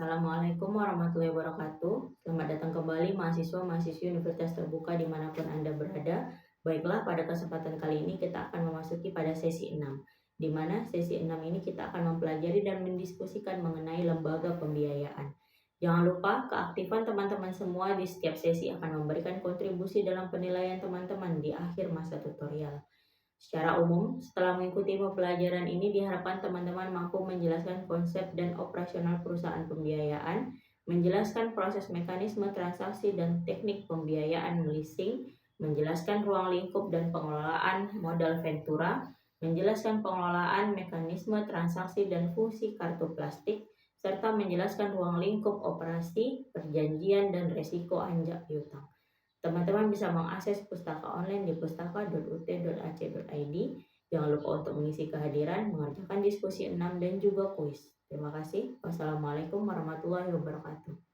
Assalamualaikum warahmatullahi wabarakatuh. Selamat datang kembali mahasiswa-mahasiswi Universitas Terbuka dimanapun Anda berada. Baiklah, pada kesempatan kali ini kita akan memasuki pada sesi 6, di mana sesi 6 ini kita akan mempelajari dan mendiskusikan mengenai lembaga pembiayaan. Jangan lupa keaktifan teman-teman semua di setiap sesi akan memberikan kontribusi dalam penilaian teman-teman di akhir masa tutorial. Secara umum, setelah mengikuti pembelajaran ini diharapkan teman-teman mampu menjelaskan konsep dan operasional perusahaan pembiayaan, menjelaskan proses mekanisme transaksi dan teknik pembiayaan leasing, menjelaskan ruang lingkup dan pengelolaan modal ventura, menjelaskan pengelolaan mekanisme transaksi dan fungsi kartu plastik, serta menjelaskan ruang lingkup operasi, perjanjian, dan resiko anjak piutang. Teman-teman bisa mengakses pustaka online di pustaka.ut.ac.id. Jangan lupa untuk mengisi kehadiran, mengerjakan diskusi 6 dan juga kuis. Terima kasih. Wassalamualaikum warahmatullahi wabarakatuh.